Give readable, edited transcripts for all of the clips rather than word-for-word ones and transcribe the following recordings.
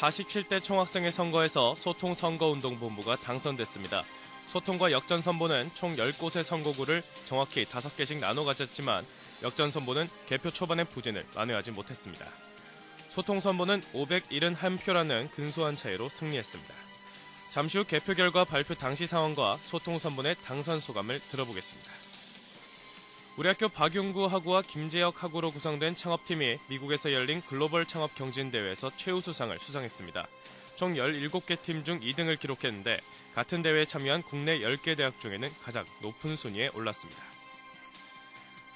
47대 총학생회 선거에서 소통선거운동본부가 당선됐습니다. 소통과 역전선보는 총 10곳의 선거구를 정확히 5개씩 나눠 가졌지만 역전선보는 개표 초반의 부진을 만회하지 못했습니다. 소통선보는 571표라는 근소한 차이로 승리했습니다. 잠시 후 개표 결과 발표 당시 상황과 소통선본의 당선 소감을 들어보겠습니다. 우리 학교 박용구 학우와 김재혁 학우로 구성된 창업팀이 미국에서 열린 글로벌 창업 경진대회에서 최우수상을 수상했습니다. 총 17개 팀 중 2등을 기록했는데 같은 대회에 참여한 국내 10개 대학 중에는 가장 높은 순위에 올랐습니다.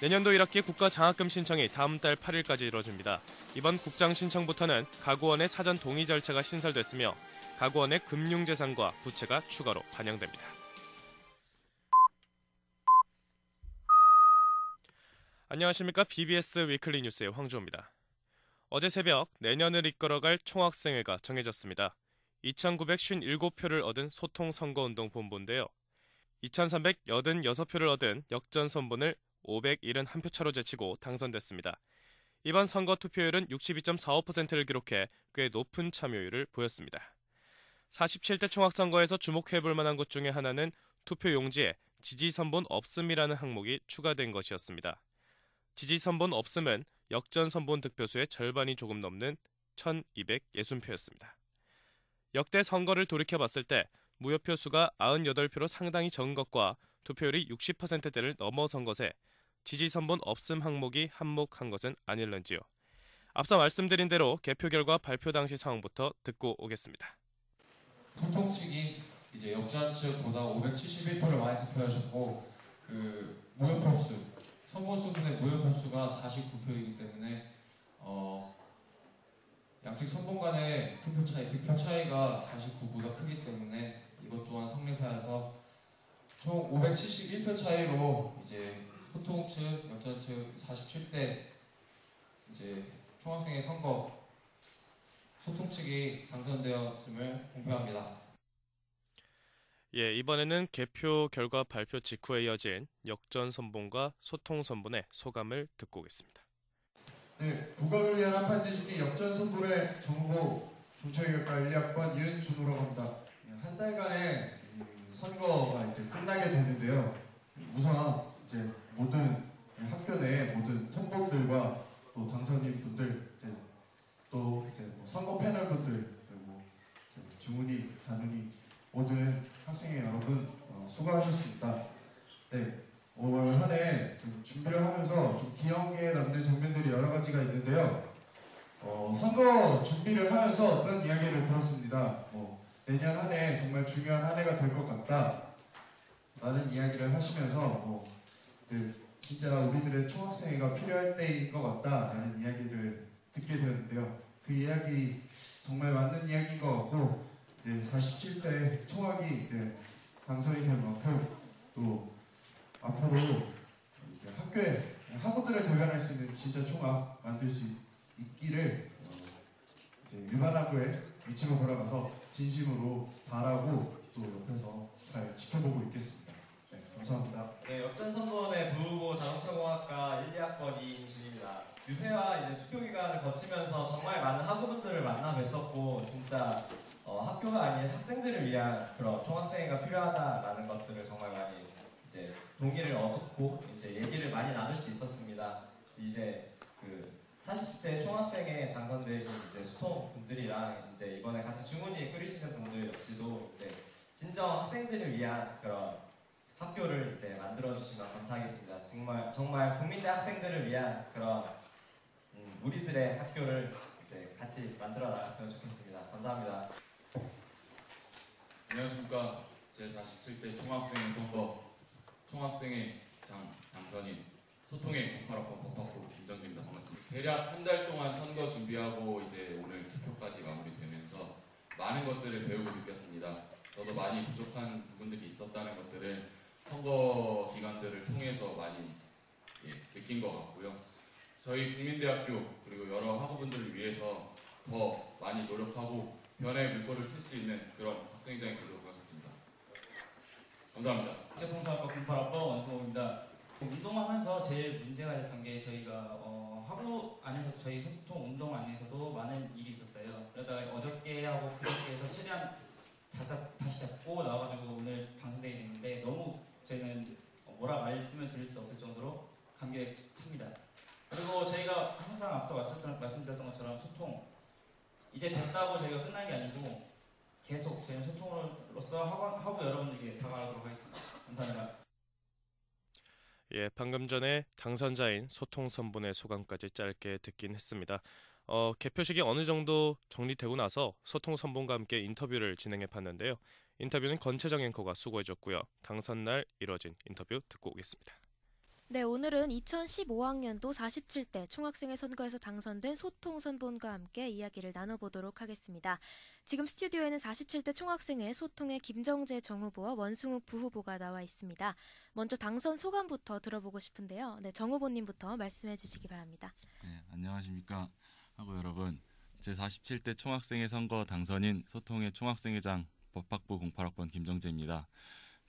내년도 1학기 국가장학금 신청이 다음 달 8일까지 이뤄집니다. 이번 국장 신청부터는 가구원의 사전 동의 절차가 신설됐으며 가구원의 금융재산과 부채가 추가로 반영됩니다. 안녕하십니까. BBS 위클리 뉴스의 황주호입니다. 어제 새벽 내년을 이끌어갈 총학생회가 정해졌습니다. 2,957표를 얻은 소통선거운동본부인데요. 2,386표를 얻은 역전선본을 571표 차로 제치고 당선됐습니다. 이번 선거 투표율은 62.45%를 기록해 꽤 높은 참여율을 보였습니다. 47대 총학선거에서 주목해볼 만한 것 중에 하나는 투표 용지에 지지선본 없음이라는 항목이 추가된 것이었습니다. 지지선본 없음은 역전선본 득표수의 절반이 조금 넘는 1,260표였습니다. 역대 선거를 돌이켜봤을 때 무효표 수가 98표로 상당히 적은 것과 투표율이 60%대를 넘어선 것에 지지선본 없음 항목이 한몫한 것은 아닐런지요. 앞서 말씀드린 대로 개표 결과 발표 당시 상황부터 듣고 오겠습니다. 소통 측이 이제 역전 측보다 571표를 많이 득표하셨고 무효표 수, 선본수분의 무효표 수가 49표이기 때문에 양측 선본 간의 득표 차이가 49보다 크기 때문에 이것 또한 성립하여서 총 571표 차이로 이제 소통 측, 역전 측 47대 이제 총학생회 선거 소통 측이 당선되었음을 공표합니다. 이번에는 개표 결과 발표 직후에 이어진 역전선본과 소통선본의 소감을 듣고 오겠습니다. 네, 국어를 위한 한판 뒤집기 역전선본의 정보 정책교육과 1학번 윤준호라고 합니다. 한 달간의 선거가 이제 끝나게 되는데요. 우선 이제 모든 학교 내 모든 선봉들과 또 당선인 분들, 또 이제 선거 패널 분들, 그리고 주문이, 단문이 모든 학생회 여러분 수고하셨습니다. 네, 올 한 해 준비를 하면서 좀 기억에 남는 장면들이 여러 가지가 있는데요. 선거 준비를 하면서 그런 이야기를 들었습니다. 내년 한 해 정말 중요한 한 해가 될 것 같다 라는 이야기를 하시면서 진짜 우리들의 총학생회가 필요할 때인 것 같다 라는 이야기를 듣게 되었는데요. 그 이야기 정말 맞는 이야기인 것 같고 이제 47대 총학이 이제 당선이 된 만큼 또 앞으로 이제 학교에 학우들을 대변할 수 있는 진짜 총학 만들 수 있기를 이제 일반학교에 위치로 돌아가서 진심으로 바라고 또 옆에서 잘 지켜보고 있겠습니다. 네, 감사합니다. 네, 역전선본의 부후고 자동차공학과 1, 2학번 이인준입니다. 유세와 이제 투표 기간을 거치면서 정말 많은 학우분들을 만나 뵀었고 진짜 학교가 아닌 학생들을 위한 그런 총학생회가 필요하다라는 것들을 정말 많이 이제 동의를 얻고 이제 얘기를 많이 나눌 수 있었습니다. 이제 40대 총학생회에 당선되신 이제 소통 분들이랑 이제 이번에 같이 주문이 끓이시는 분들 역시도 이제 진정 학생들을 위한 그런 학교를 이제 만들어 주시면 감사하겠습니다. 정말 국민대 학생들을 위한 그런 우리들의 학교를 이제 같이 만들어 나갔으면 좋겠습니다. 감사합니다. 안녕하십니까. 제47대 총학생회 선거 총학생회 당선인 소통의 08학번 법학부 김정진입니다. 반갑습니다. 대략 한 달 동안 선거 준비하고 이제 오늘 투표까지 마무리되면서 많은 것들을 배우고 느꼈습니다. 저도 많이 부족한 부분들이 있었다는 것들을 선거 기간들을 통해서 많이 느낀 것 같고요. 저희 국민대학교 그리고 여러 학우분들을 위해서 더 많이 노력하고 변화의 물꼬를 틀 수 있는 그런 학생회장이 되도록 하겠습니다. 감사합니다. 국제통상학과 08학번 원성호입니다. 운동하면서 제일 문제가 됐던 게 저희가 하루 안에서 저희 소통 운동 안에서도 많은 일이 있었어요. 그러다가 어저께 하고 그저께 해서 최대한 다시 잡고 나와가지고 오늘 당선되게 됐는데 너무 저희는 뭐라 말씀을 드릴 수 없을 정도로 감격에 찹니다. 그리고 저희가 항상 앞서 말씀드렸던 것처럼 소통 이제 됐다고 저희가 끝난 게 아니고 계속 저희는 소통으로서 하고 여러분들에게 다가가도록 하겠습니다. 감사합니다. 예, 방금 전에 당선자인 소통 선분의 소감까지 짧게 듣긴 했습니다. 개표식이 어느 정도 정리되고 나서 소통 선분과 함께 인터뷰를 진행해 봤는데요. 인터뷰는 권채정 앵커가 수고해줬고요. 당선날 이뤄진 인터뷰 듣고 오겠습니다. 네, 오늘은 2015학년도 47대 총학생회 선거에서 당선된 소통 선본과 함께 이야기를 나눠보도록 하겠습니다. 지금 스튜디오에는 47대 총학생회 소통의 김정재 정후보와 원승욱 부후보가 나와 있습니다. 먼저 당선 소감부터 들어보고 싶은데요. 네, 정 후보님부터 말씀해 주시기 바랍니다. 네, 안녕하십니까 하고 여러분, 제47대 총학생회 선거 당선인 소통의 총학생회장 법학부 08학번 김정재입니다.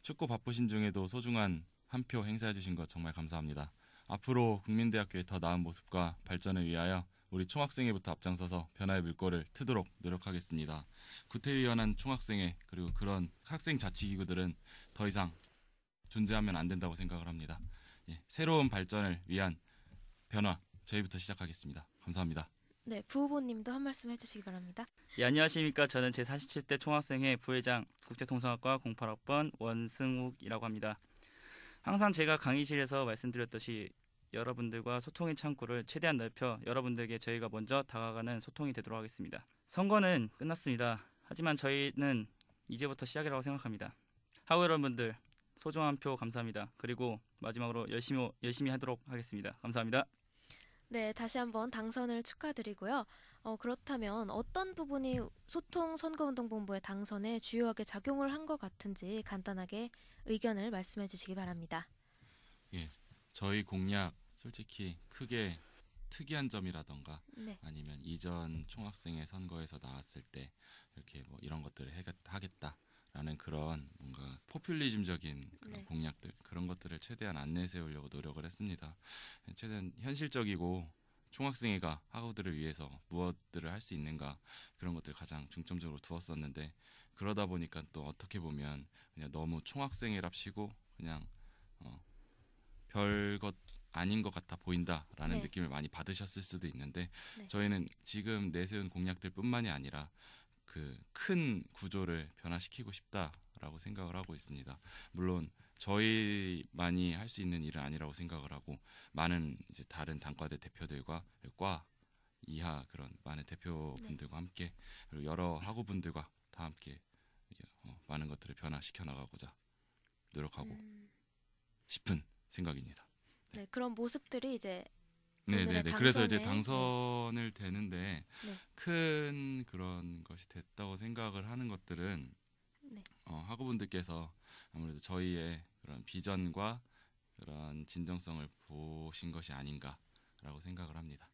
춥고 바쁘신 중에도 소중한 한 표 행사해 주신 것 정말 감사합니다. 앞으로 국민대학교의 더 나은 모습과 발전을 위하여 우리 총학생회부터 앞장서서 변화의 물꼬를 트도록 노력하겠습니다. 구태의연한 총학생회 그리고 그런 학생 자치기구들은 더 이상 존재하면 안 된다고 생각을 합니다. 예, 새로운 발전을 위한 변화 저희부터 시작하겠습니다. 감사합니다. 네, 부후보님도 한 말씀 해주시기 바랍니다. 예, 안녕하십니까. 저는 제47대 총학생회 부회장 국제통상학과 08학번 원승욱이라고 합니다. 항상 제가 강의실에서 말씀드렸듯이 여러분들과 소통의 창구를 최대한 넓혀 여러분들에게 저희가 먼저 다가가는 소통이 되도록 하겠습니다. 선거는 끝났습니다. 하지만 저희는 이제부터 시작이라고 생각합니다. 하고 여러분들 소중한 표 감사합니다. 그리고 마지막으로 열심히 하도록 하겠습니다. 감사합니다. 네, 다시 한번 당선을 축하드리고요. 그렇다면 어떤 부분이 소통 선거운동본부의 당선에 주요하게 작용을 한 것 같은지 간단하게 의견을 말씀해 주시기 바랍니다. 예, 저희 공약 솔직히 크게 특이한 점이라던가 네. 아니면 이전 총학생회 선거에서 나왔을 때 이렇게 뭐 이런 것들을 하겠다라는 그런 뭔가 포퓰리즘적인 그런 네. 공약들 그런 것들을 최대한 안 내세우려고 노력을 했습니다. 최대한 현실적이고 총학생회가 학우들을 위해서 무엇들을 할 수 있는가 그런 것들 가장 중점적으로 두었었는데 그러다 보니까 또 어떻게 보면 그냥 너무 총학생회랍시고 그냥 별것 아닌 것 같아 보인다라는 네. 느낌을 많이 받으셨을 수도 있는데 네. 저희는 지금 내세운 공약들뿐만이 아니라 그 큰 구조를 변화시키고 싶다라고 생각을 하고 있습니다. 물론 저희만이 할 수 있는 일은 아니라고 생각을 하고 많은 이제 다른 단과대 대표들과 과 이하 그런 많은 대표분들과 함께 그리고 여러 학우분들과 다 함께 많은 것들을 변화시켜 나가고자 노력하고 싶은 생각입니다. 네, 그런 모습들이 이제 네네네. 오늘의 그래서 이제 당선에, 당선을 되는데 네. 큰 그런 것이 됐다고 생각을 하는 것들은 네. 학우분들께서 아무래도 저희의 그런 비전과 그런 진정성을 보신 것이 아닌가라고 생각을 합니다.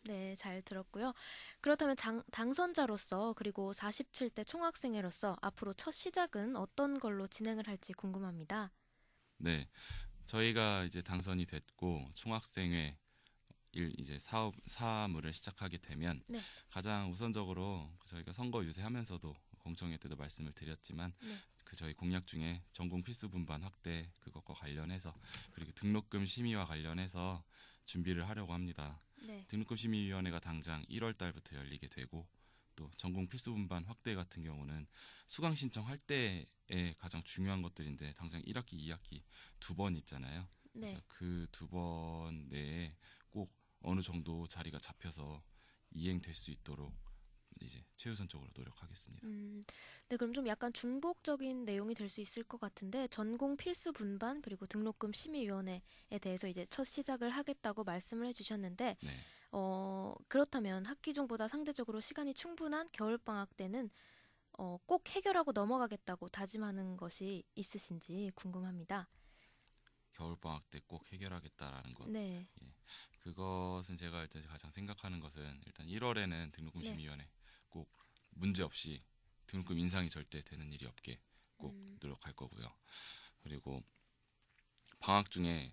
네, 잘 들었고요. 그렇다면 당선자로서 그리고 47대 총학생회로서 앞으로 첫 시작은 어떤 걸로 진행을 할지 궁금합니다. 네, 저희가 이제 당선이 됐고 총학생회 이제 사무를 시작하게 되면 네. 가장 우선적으로 저희가 선거 유세하면서도 공청회 때도 말씀을 드렸지만 네. 그 저희 공약 중에 전공 필수 분반 확대 그것과 관련해서 그리고 등록금 심의와 관련해서 준비를 하려고 합니다. 네. 등록금 심의위원회가 당장 1월 달부터 열리게 되고 또 전공 필수 분반 확대 같은 경우는 수강 신청할 때에 가장 중요한 것들인데 당장 1학기, 2학기 두 번 있잖아요. 네. 그래서 그 두 번 내에 꼭 어느 정도 자리가 잡혀서 이행될 수 있도록 이제 최우선적으로 노력하겠습니다. 네, 그럼 좀 약간 중복적인 내용이 될 수 있을 것 같은데 전공 필수 분반 그리고 등록금 심의위원회에 대해서 이제 첫 시작을 하겠다고 말씀을 해주셨는데 네. 그렇다면 학기 중보다 상대적으로 시간이 충분한 겨울방학 때는 꼭 해결하고 넘어가겠다고 다짐하는 것이 있으신지 궁금합니다. 겨울방학 때 꼭 해결하겠다라는 것. 네. 그것은 제가 일단 가장 생각하는 것은 일단 1월에는 등록금 네. 심의위원회 꼭 문제 없이 등록금 인상이 절대 되는 일이 없게 꼭 노력할 거고요. 그리고 방학 중에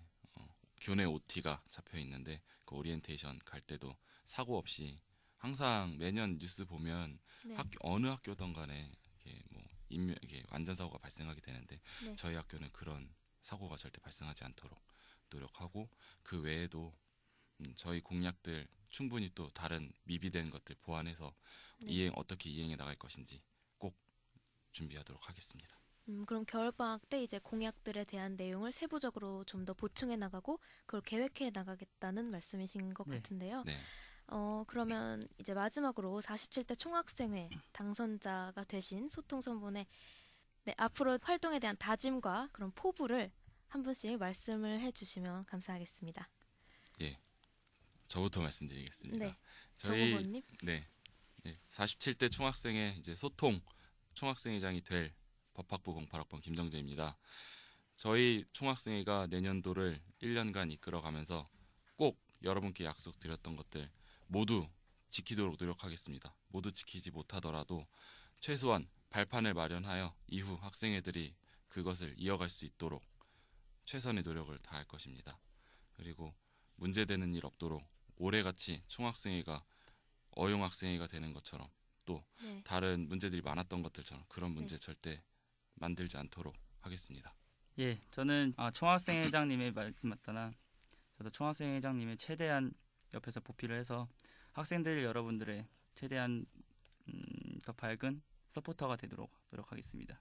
교내 OT가 잡혀 있는데 그 오리엔테이션 갈 때도 사고 없이 항상 매년 뉴스 보면 네. 어느 학교든 간에 이게 안전 사고가 발생하게 되는데 네. 저희 학교는 그런 사고가 절대 발생하지 않도록 노력하고 그 외에도 저희 공약들 충분히 또 다른 미비된 것들 보완해서 네. 어떻게 이행해 나갈 것인지 꼭 준비하도록 하겠습니다. 그럼 겨울방학 때 이제 공약들에 대한 내용을 세부적으로 좀 더 보충해 나가고 그걸 계획해 나가겠다는 말씀이신 것 네. 같은데요. 네. 그러면 이제 마지막으로 47대 총학생회 당선자가 되신 소통선본의 앞으로 활동에 대한 다짐과 그런 포부를 한 분씩 말씀을 해주시면 감사하겠습니다. 예, 저부터 말씀드리겠습니다. 네, 저희 정 후보님. 네, 47대 총학생회 이제 소통 총학생회장이 될 법학부 08학번 김정재입니다. 저희 총학생회가 내년도를 1년간 이끌어가면서 꼭 여러분께 약속드렸던 것들 모두 지키도록 노력하겠습니다. 모두 지키지 못하더라도 최소한 발판을 마련하여 이후 학생회들이 그것을 이어갈 수 있도록 최선의 노력을 다할 것입니다. 그리고 문제되는 일 없도록 올해같이 총학생회가 어용학생회가 되는 것처럼 또 네. 다른 문제들이 많았던 것들처럼 그런 문제 절대 만들지 않도록 하겠습니다. 예, 저는 총학생회장님의 말씀 맞다나 저도 총학생회장님의 최대한 옆에서 보필을 해서 학생들 여러분들의 최대한 더 밝은 서포터가 되도록 노력하겠습니다.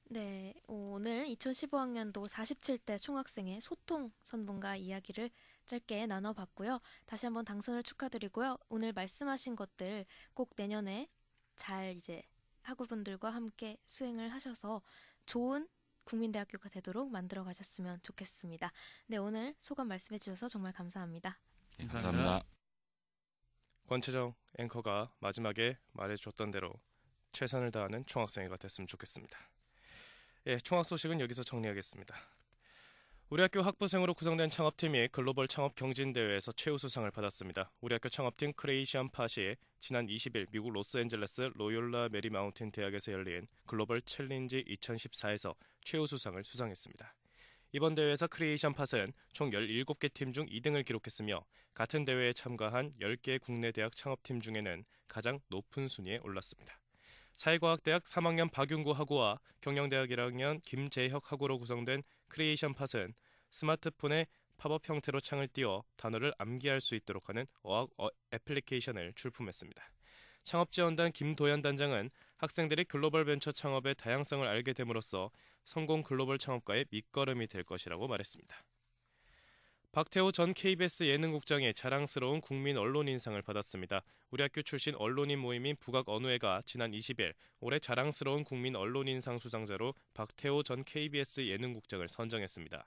네, 오늘 2015학년도 47대 총학생회 소통 선본가 이야기를 짧게 나눠봤고요. 다시 한번 당선을 축하드리고요. 오늘 말씀하신 것들 꼭 내년에 잘 이제 학우분들과 함께 수행을 하셔서 좋은 국민대학교가 되도록 만들어 가셨으면 좋겠습니다. 네, 오늘 소감 말씀해 주셔서 정말 감사합니다. 네, 감사합니다. 권채정 앵커가 마지막에 말해주었던 대로 최선을 다하는 총학생회가 됐으면 좋겠습니다. 예, 총학 소식은 여기서 정리하겠습니다. 우리 학교 학부생으로 구성된 창업팀이 글로벌 창업 경진대회에서 최우수상을 받았습니다. 우리 학교 창업팀 크레이션 팟이 지난 20일 미국 로스앤젤레스 로욜라 메리마운틴 대학에서 열린 글로벌 챌린지 2014에서 최우수상을 수상했습니다. 이번 대회에서 크리에이션 팟은 총 17개 팀 중 2등을 기록했으며 같은 대회에 참가한 10개 국내 대학 창업팀 중에는 가장 높은 순위에 올랐습니다. 사회과학대학 3학년 박윤구 학우와 경영대학 1학년 김재혁 학우로 구성된 크리에이션 팟은 스마트폰에 팝업 형태로 창을 띄워 단어를 암기할 수 있도록 하는 어학 애플리케이션을 출품했습니다. 창업지원단 김도현 단장은 학생들이 글로벌 벤처 창업의 다양성을 알게 됨으로써 성공 글로벌 창업가의 밑거름이 될 것이라고 말했습니다. 박태호 전 KBS 예능국장이 자랑스러운 국민 언론인상을 받았습니다. 우리 학교 출신 언론인 모임인 북악언우회가 지난 20일 올해 자랑스러운 국민 언론인상 수상자로 박태호 전 KBS 예능국장을 선정했습니다.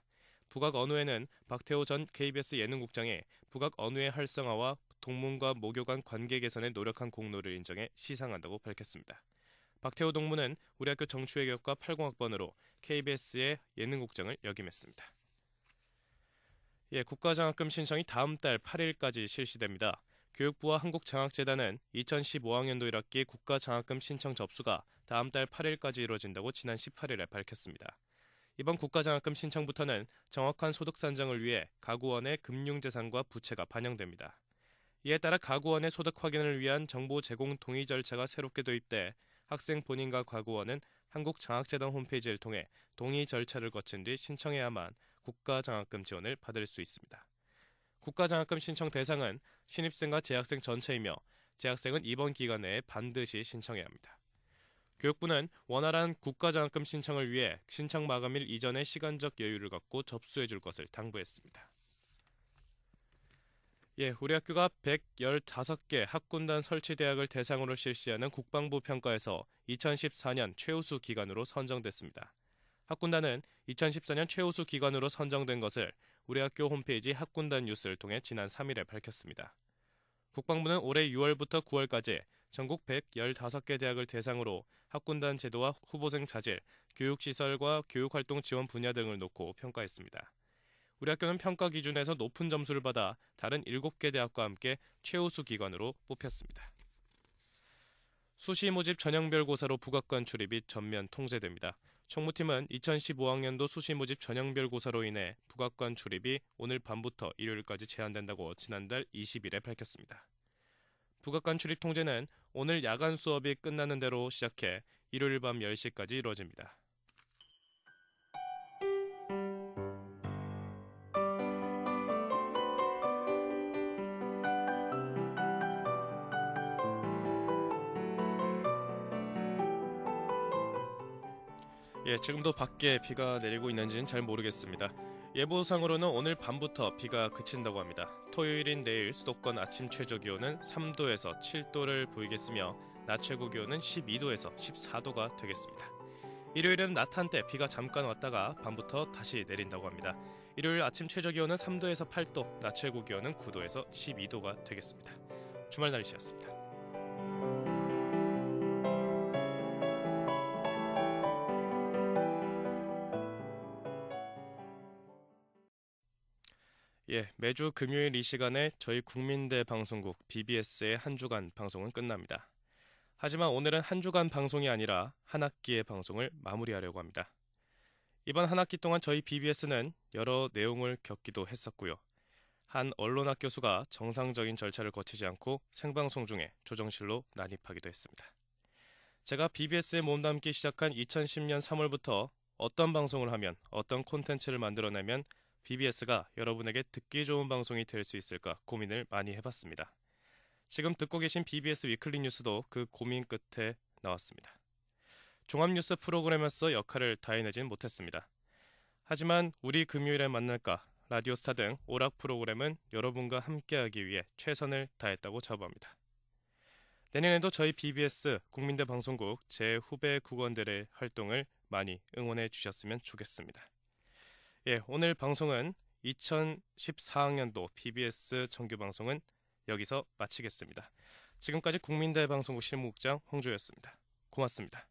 북악언우회는 박태호 전 KBS 예능국장의 북악언우회 활성화와 동문과 모교 간 관계 개선에 노력한 공로를 인정해 시상한다고 밝혔습니다. 박태호 동무는 우리 학교 정치외교과 80학번으로 KBS의 예능국장을 역임했습니다. 예, 국가장학금 신청이 다음 달 8일까지 실시됩니다. 교육부와 한국장학재단은 2015학년도 1학기 국가장학금 신청 접수가 다음 달 8일까지 이루어진다고 지난 18일에 밝혔습니다. 이번 국가장학금 신청부터는 정확한 소득 산정을 위해 가구원의 금융재산과 부채가 반영됩니다. 이에 따라 가구원의 소득 확인을 위한 정보 제공 동의 절차가 새롭게 도입돼 학생 본인과 가구원은 한국장학재단 홈페이지를 통해 동의 절차를 거친 뒤 신청해야만 국가장학금 지원을 받을 수 있습니다. 국가장학금 신청 대상은 신입생과 재학생 전체이며 재학생은 이번 기간 내에 반드시 신청해야 합니다. 교육부는 원활한 국가장학금 신청을 위해 신청 마감일 이전에 시간적 여유를 갖고 접수해 줄 것을 당부했습니다. 예, 우리 학교가 115개 학군단 설치 대학을 대상으로 실시하는 국방부 평가에서 2014년 최우수 기관으로 선정됐습니다. 학군단은 2014년 최우수 기관으로 선정된 것을 우리 학교 홈페이지 학군단 뉴스를 통해 지난 3일에 밝혔습니다. 국방부는 올해 6월부터 9월까지 전국 115개 대학을 대상으로 학군단 제도와 후보생 자질, 교육시설과 교육활동 지원 분야 등을 놓고 평가했습니다. 우리 학교는 평가 기준에서 높은 점수를 받아 다른 7개 대학과 함께 최우수 기관으로 뽑혔습니다. 수시 모집 전형별 고사로 북악관 출입이 전면 통제됩니다. 총무팀은 2015학년도 수시 모집 전형별 고사로 인해 북악관 출입이 오늘 밤부터 일요일까지 제한된다고 지난달 20일에 밝혔습니다. 북악관 출입 통제는 오늘 야간 수업이 끝나는 대로 시작해 일요일 밤 10시까지 이루어집니다. 지금도 밖에 비가 내리고 있는지는 잘 모르겠습니다. 예보상으로는 오늘 밤부터 비가 그친다고 합니다. 토요일인 내일 수도권 아침 최저기온은 3도에서 7도를 보이겠으며 낮 최고기온은 12도에서 14도가 되겠습니다. 일요일은 낮 한때 비가 잠깐 왔다가 밤부터 다시 내린다고 합니다. 일요일 아침 최저기온은 3도에서 8도, 낮 최고기온은 9도에서 12도가 되겠습니다. 주말 날씨였습니다. 매주 금요일 이 시간에 저희 국민대 방송국 BBS의 한 주간 방송은 끝납니다. 하지만 오늘은 한 주간 방송이 아니라 한 학기의 방송을 마무리하려고 합니다. 이번 한 학기 동안 저희 BBS는 여러 내용을 겪기도 했었고요. 한 언론학 교수가 정상적인 절차를 거치지 않고 생방송 중에 조정실로 난입하기도 했습니다. 제가 BBS에 몸담기 시작한 2010년 3월부터 어떤 방송을 하면, 어떤 콘텐츠를 만들어내면 BBS가 여러분에게 듣기 좋은 방송이 될 수 있을까 고민을 많이 해봤습니다. 지금 듣고 계신 BBS 위클리 뉴스도 그 고민 끝에 나왔습니다. 종합뉴스 프로그램에서 역할을 다해내진 못했습니다. 하지만 우리 금요일에 만날까, 라디오스타 등 오락 프로그램은 여러분과 함께하기 위해 최선을 다했다고 자부합니다. 내년에도 저희 BBS 국민대 방송국 제 후배 국원들의 활동을 많이 응원해 주셨으면 좋겠습니다. 오늘 방송은 2014학년도 BBS 정규방송은 여기서 마치겠습니다. 지금까지 국민대 방송국 실무국장 홍조였습니다. 고맙습니다.